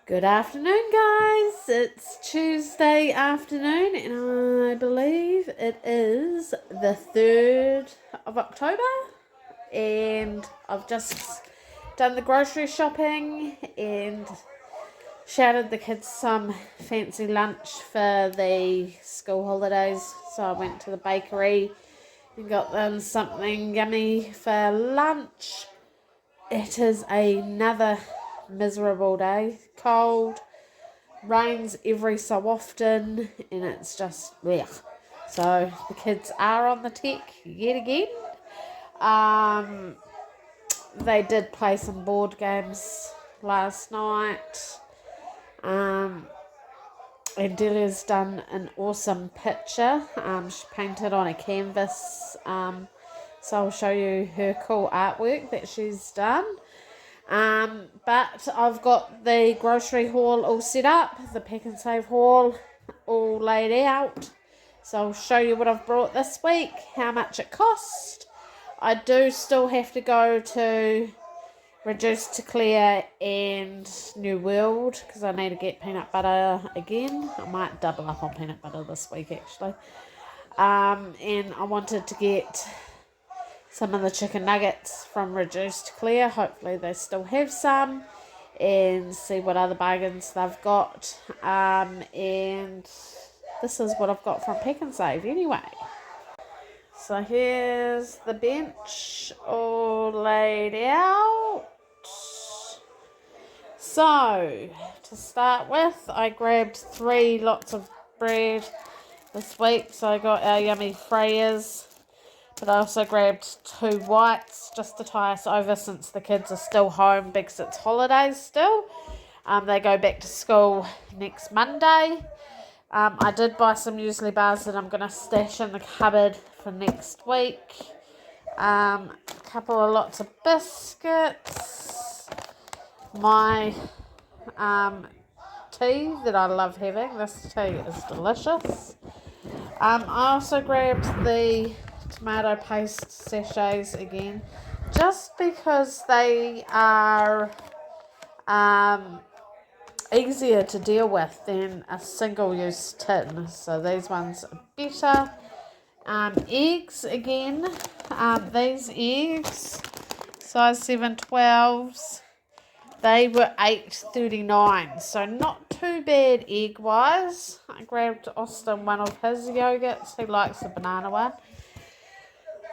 Good afternoon, guys. It's Tuesday afternoon, and I believe it is the 3rd of October. And I've just done the grocery shopping and shouted the kids some fancy lunch for the school holidays. So I went to the bakery and got them something yummy for lunch. It is another miserable day. Cold, rains every so often, and it's just blech. So the kids are on the tech yet again. They did play some board games last night. And Delia's done an awesome picture. She painted on a canvas. So I'll show you her cool artwork that she's done. But I've got the grocery haul all set up, the Pak'nSave haul all laid out. So I'll show you what I've brought this week, how much it cost. I do still have to go to Reduced to Clear and New World because I need to get peanut butter again. I might double up on peanut butter this week actually. And I wanted to get some of the chicken nuggets from Reduced to Clear. Hopefully they still have some, and see what other bargains they've got. And this is what I've got from Pak'nSave anyway. So here's the bench all laid out. So to start with, I grabbed 3 lots of bread this week. So I got our yummy Freyers, but I also grabbed 2 whites just to tie us over since the kids are still home because it's holidays still. They go back to school next Monday. I did buy some muesli bars that I'm going to stash in the cupboard for next week. A couple of lots of biscuits. My tea that I love having. This tea is delicious. I also grabbed the tomato paste sachets again, just because they are easier to deal with than a single-use tin. So these ones are better. Eggs again. These eggs, size 7/12s, they were $8.39, so not too bad egg-wise. I grabbed Austin one of his yogurts. He likes the banana one.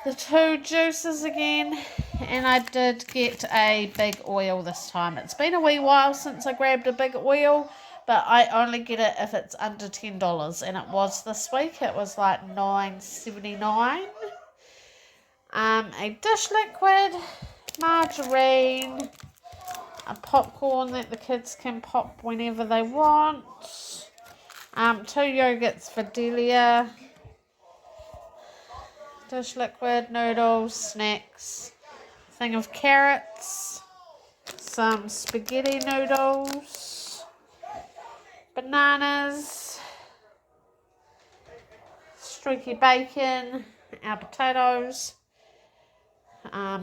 The 2 juices again, and I did get a big oil this time. It's been a wee while since I grabbed a big oil, but I only get it if it's under $10, and it was this week. It was like $9.79. A dish liquid, margarine, a popcorn that the kids can pop whenever they want, 2 yogurts for Delia, dish liquid, noodles, snacks, thing of carrots, some spaghetti noodles, bananas, streaky bacon, our potatoes,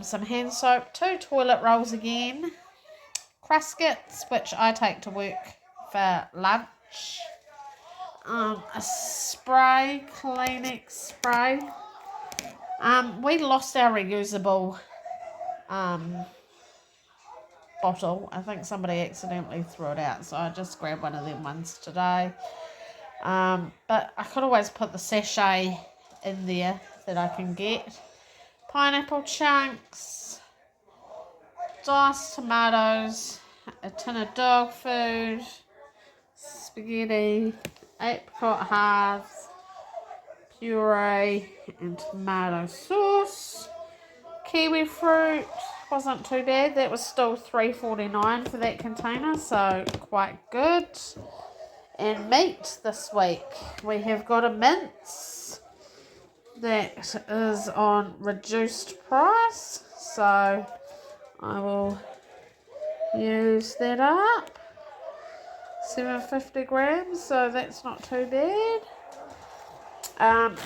some hand soap, 2 toilet rolls again, Cruskits, which I take to work for lunch, a spray, Kleenex spray. We lost our reusable bottle. I think somebody accidentally threw it out, so I just grabbed one of them ones today. But I could always put the sachet in there that I can get. Pineapple chunks, diced tomatoes, a tin of dog food, spaghetti, apricot halves, puree, and tomato sauce. Kiwi fruit wasn't too bad. That was still $3.49 for that container, so quite good. And meat this week, we have got a mince that is on reduced price, so I will use that up. 750 grams, so that's not too bad.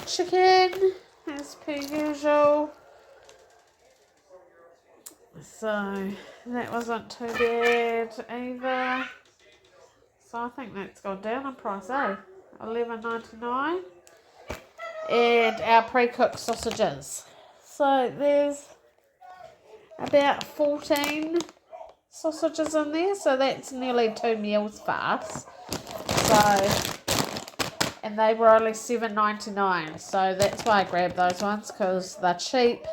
Chicken, as per usual. So that wasn't too bad either. I think that's gone down in price, eh? $11.99. And our pre-cooked sausages. So there's about 14 sausages in there, so that's nearly 2 meals for us. So, and they were only $7.99, so that's why I grabbed those ones, because they're cheap.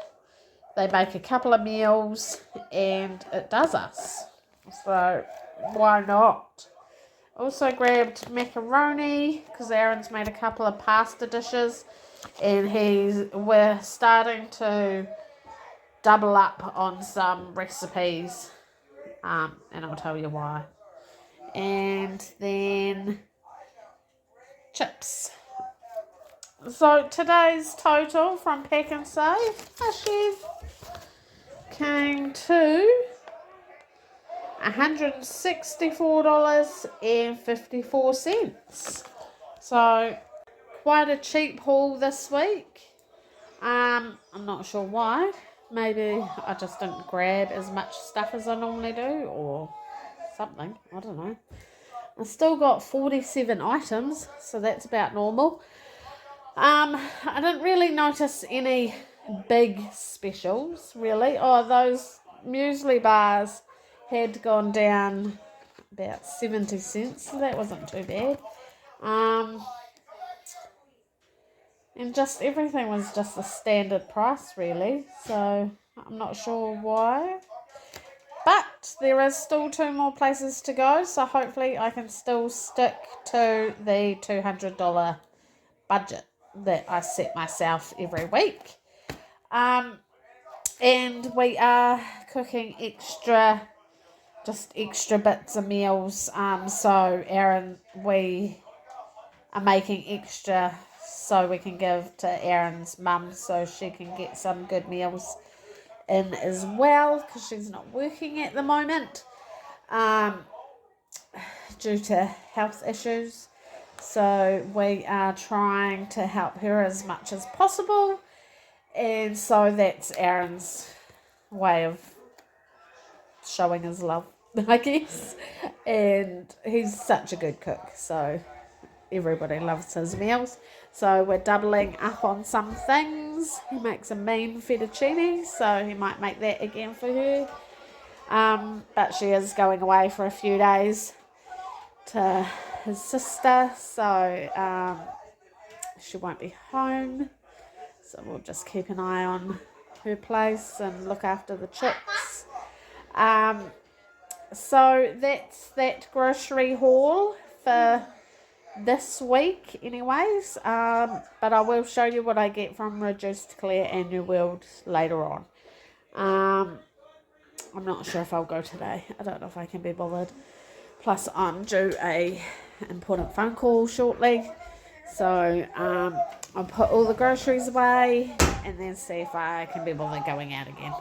They make a couple of meals and it does us, so why not? Also grabbed macaroni because Aaron's made a couple of pasta dishes and we're starting to double up on some recipes, and I'll tell you why. And then chips. So today's total from Pack and Save, Chef, came to $164.54. So quite a cheap haul this week. I'm not sure why. Maybe I just didn't grab as much stuff as I normally do, or something. I don't know. I still got 47 items, so that's about normal. I didn't really notice any big specials, really. Oh, those muesli bars had gone down about 70 cents, so that wasn't too bad. And just everything was just a standard price, really, so I'm not sure why. But there is still 2 more places to go, so hopefully I can still stick to the $200 budget that I set myself every week. And we are cooking extra bits of meals. So Aaron, we are making extra so we can give to Aaron's mum so she can get some good meals in as well, because she's not working at the moment due to health issues. So we are trying to help her as much as possible, and so that's Aaron's way of showing his love, I guess. And he's such a good cook, so everybody loves his meals. So we're doubling up on some things. He makes a mean fettuccine, so he might make that again for her. But she is going away for a few days to his sister, so she won't be home. So we'll just keep an eye on her place and look after the chicks. So that's that grocery haul for this week anyways, but I will show you what I get from Reduced Claire and New World later on. I'm not sure if I'll go today. I don't know if I can be bothered. Plus I'm due a important phone call shortly, so I'll put all the groceries away and then see if I can be bothered going out again.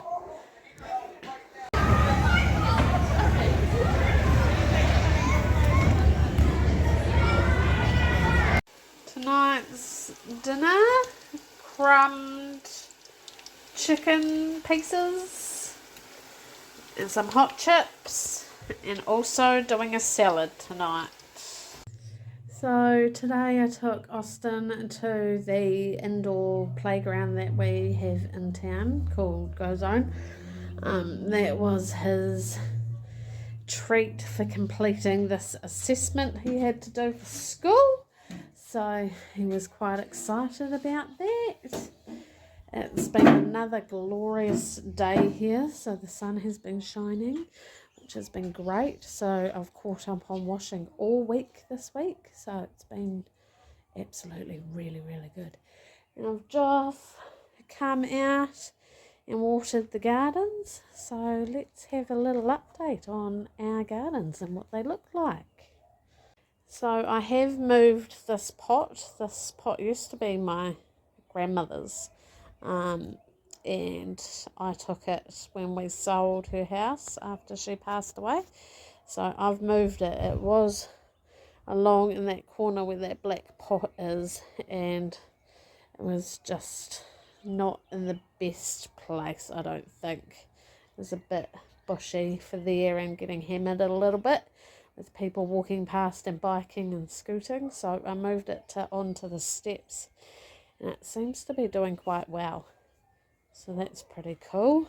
Tonight's dinner, crumbed chicken pieces and some hot chips, and also doing a salad tonight. So today I took Austin to the indoor playground that we have in town called Go Zone. That was his treat for completing this assessment he had to do for school. So he was quite excited about that. It's been another glorious day here, so the sun has been shining, which has been great. So I've caught up on washing all week this week, so it's been absolutely really, really good. And I've just come out and watered the gardens, so let's have a little update on our gardens and what they look like. So I have moved this pot. This pot used to be my grandmother's, and I took it when we sold her house after she passed away. So I've moved it. It was along in that corner where that black pot is, and it was just not in the best place, I don't think. It was a bit bushy for there and getting hammered a little bit, with people walking past and biking and scooting. So I moved it onto the steps, and it seems to be doing quite well. So that's pretty cool.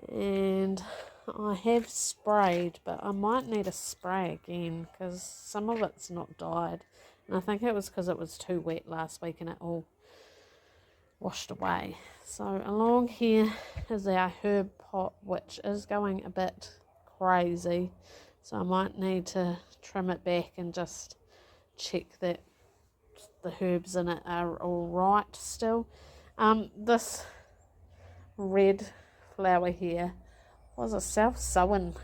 And I have sprayed, but I might need to spray again because some of it's not died. And I think it was because it was too wet last week and it all washed away. So along here is our herb pot, which is going a bit crazy. So I might need to trim it back and just check that the herbs in it are all right still. This red flower here was a self-sown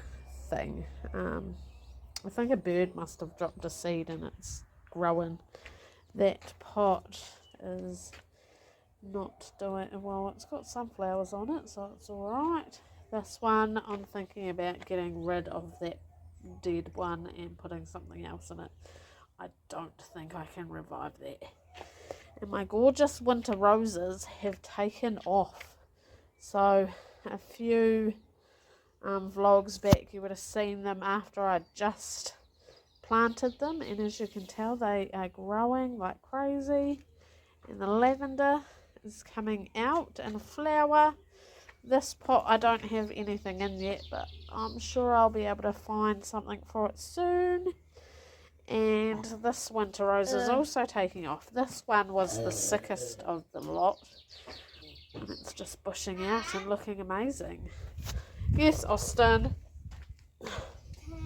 thing. I think a bird must have dropped a seed and it's growing. That pot is not doing well. It's got some flowers on it, so it's all right. This one, I'm thinking about getting rid of that dead one and putting something else in it. I don't think I can revive that. And my gorgeous winter roses have taken off. So a few vlogs back you would have seen them after I just planted them, and as you can tell they are growing like crazy, and the lavender is coming out in a flower. This pot I don't have anything in yet, but I'm sure I'll be able to find something for it soon. And this winter rose is also taking off. This one was the sickest of the lot, and it's just bushing out and looking amazing. Yes, Austin. Can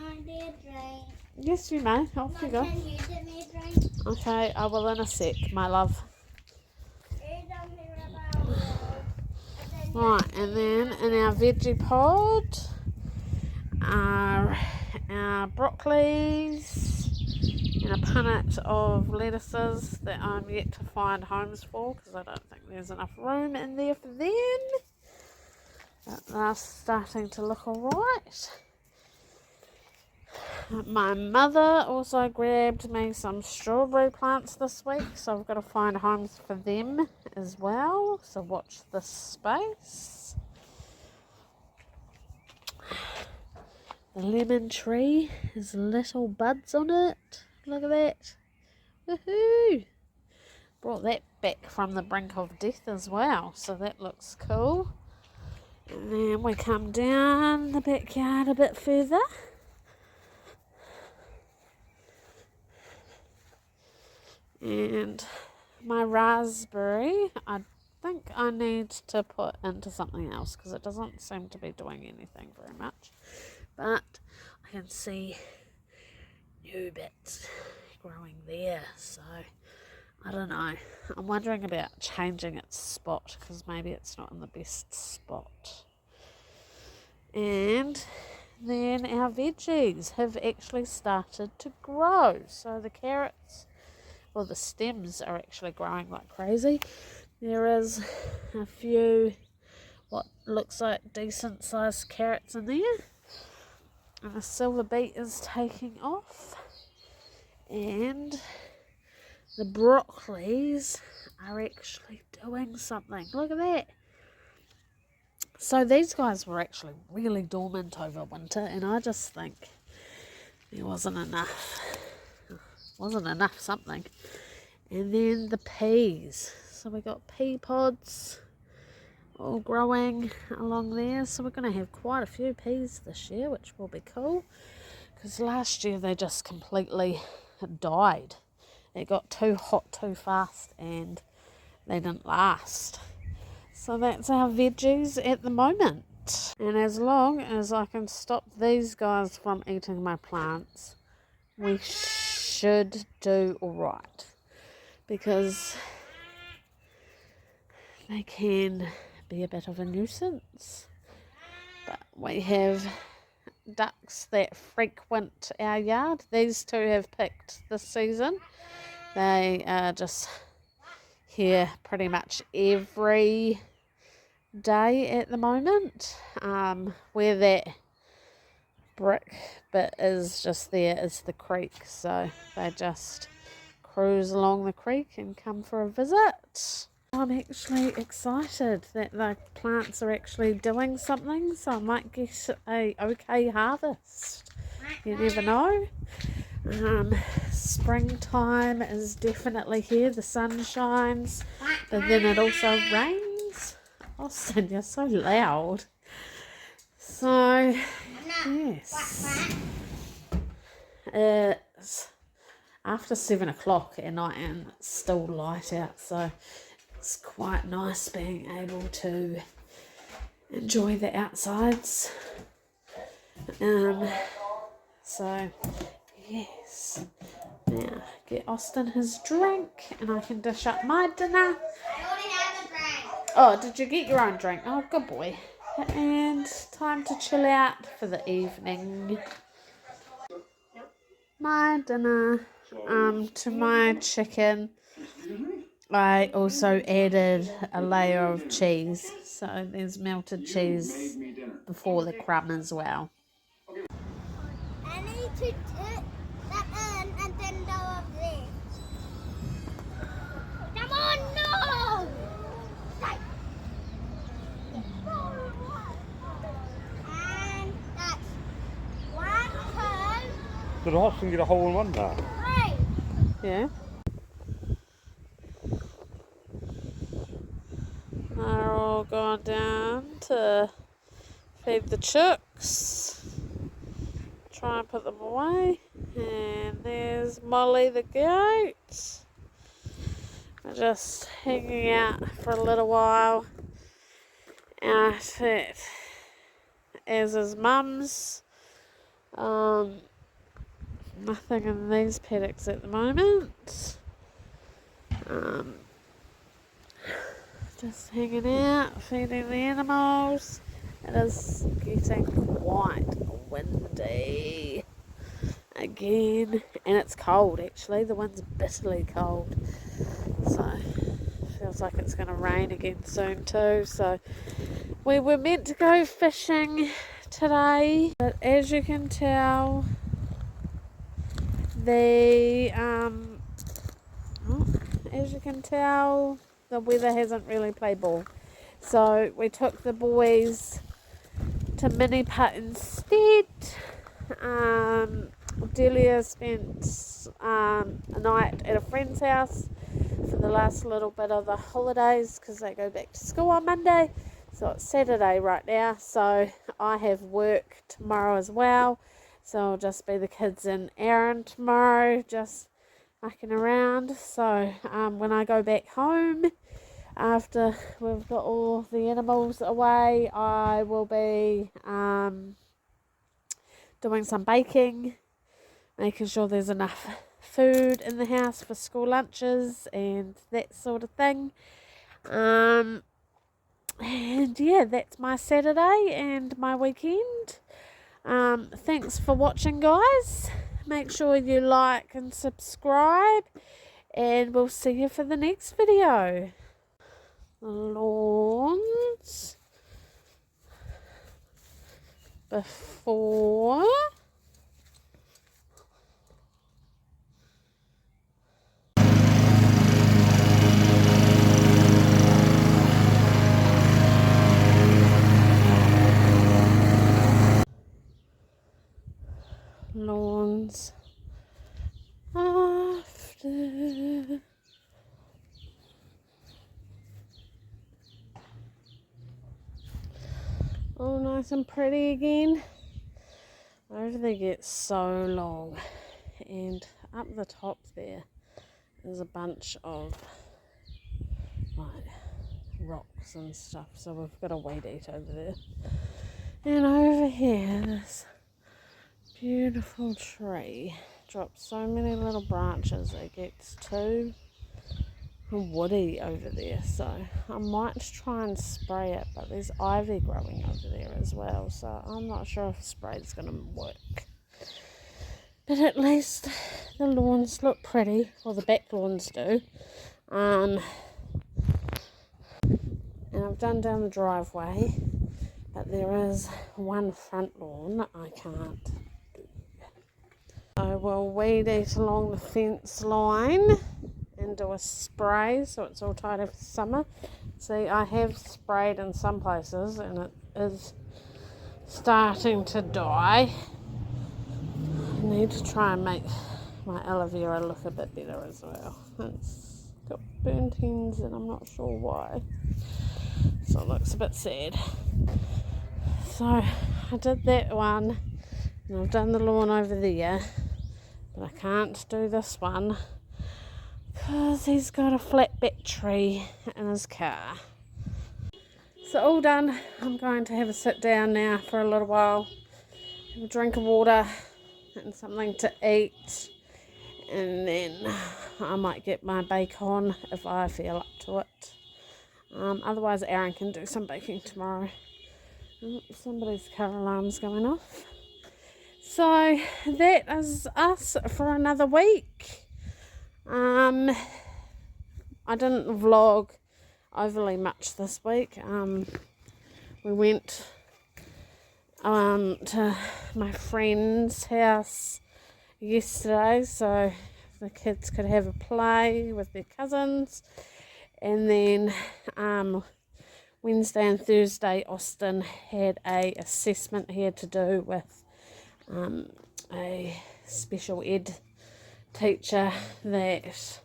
I be a drink? Yes, you may. Off you go. Can you get me a drink? Okay, I will in a sec, my love. Right, and then in our veggie pod are our broccolis and a punnet of lettuces that I'm yet to find homes for because I don't think there's enough room in there for them. But they're starting to look alright. My mother also grabbed me some strawberry plants this week, so I've got to find homes for them as well. So watch this space. The lemon tree has little buds on it. Look at that. Woohoo! Brought that back from the brink of death as well, so that looks cool. And then we come down the backyard a bit further. And my raspberry, I think I need to put into something else because it doesn't seem to be doing anything very much. But I can see new bits growing there, so I don't know. I'm wondering about changing its spot because maybe it's not in the best spot. And then our veggies have actually started to grow. So the carrots, well, the stems are actually growing like crazy. There is a few what looks like decent sized carrots in there. And the silver beet is taking off. And the broccolis are actually doing something. Look at that. So these guys were actually really dormant over winter, and I just think there wasn't enough something. And then the peas. So we got pea pods all growing along there. So we're going to have quite a few peas this year, which will be cool. Because last year they just completely died. It got too hot too fast and they didn't last. So that's our veggies at the moment. And as long as I can stop these guys from eating my plants, we should do alright. Because they can be a bit of a nuisance. But we have ducks that frequent our yard. These two have picked this season. They are just here pretty much every day at the moment. Where that brick bit is just there is the creek, so they just cruise along the creek and come for a visit. I'm actually excited that the plants are actually doing something, so I might get a okay harvest. You never know. Springtime is definitely here. The sun shines, but then it also rains. Austin, you're so loud. So, yes. It's after 7 o'clock at night and it's still light out, so it's quite nice being able to enjoy the outsides. So yes, now get Austin his drink and I can dish up my dinner. I already have a drink. Oh, did you get your own drink? Oh, good boy. And time to chill out for the evening. My dinner, to my chicken, I also added a layer of cheese. So there's melted cheese before the crumb as well. I need to take that in and then go up there. Come on, no! Stay. And that's 1, 2, Did Austin get a hole in one now? 3. Yeah. They're all gone down to feed the chicks. Try and put them away. And there's Molly the goat. We're just hanging out for a little while. Out at Az's mum's. Nothing in these paddocks at the moment. Just hanging out, feeding the animals. It is getting quite windy again, and it's cold actually. The wind's bitterly cold, so feels like it's going to rain again soon too. So we were meant to go fishing today, but as you can tell, the weather hasn't really played ball. So we took the boys to Mini Putt instead. Delia spent a night at a friend's house for the last little bit of the holidays because they go back to school on Monday. So it's Saturday right now. So I have work tomorrow as well. So I'll just be the kids and Aaron tomorrow, just mucking around. So when I go back home, after we've got all the animals away, I will be doing some baking, making sure there's enough food in the house for school lunches and that sort of thing. And yeah, that's my Saturday and my weekend. Thanks for watching, guys. Make sure you like and subscribe, and we'll see you for the next video. Lawns before lawns after. All nice and pretty again. Everything gets so long, and up the top there is a bunch of like rocks and stuff, so we've got a weed eat over there. And over here, this beautiful tree drops so many little branches, it gets too woody over there, so I might try and spray it, but there's ivy growing over there as well, so I'm not sure if spray is going to work. But at least the lawns look pretty, or the back lawns do. And I've done down the driveway, but there is one front lawn I can't do. I will weed eat along the fence line and do a spray so it's all tidy for summer. See, I have sprayed in some places and it is starting to die. need to try and make my aloe vera look a bit better as well. It's got burnt ends and I'm not sure why. So it looks a bit sad. So I did that one and I've done the lawn over there, but I can't do this one because he's got a flat battery in his car. So all done. I'm going to have a sit down now for a little while, have a drink of water and something to eat, and then I might get my bake on if I feel up to it. Otherwise Aaron can do some baking tomorrow. Somebody's car alarm's going off. So that is us for another week. I didn't vlog overly much this week. We went to my friend's house yesterday so the kids could have a play with their cousins, and then Wednesday and Thursday Austin had a assessment he had to do with a special ed teacher that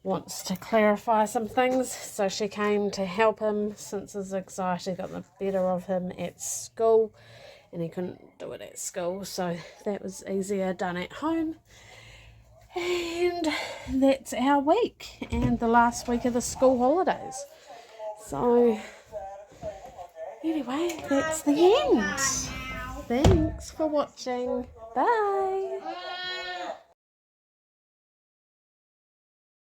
wants to clarify some things, so she came to help him since his anxiety got the better of him at school and he couldn't do it at school, so that was easier done at home. And that's our week and the last week of the school holidays. So anyway, that's the end. Thanks for watching. Bye.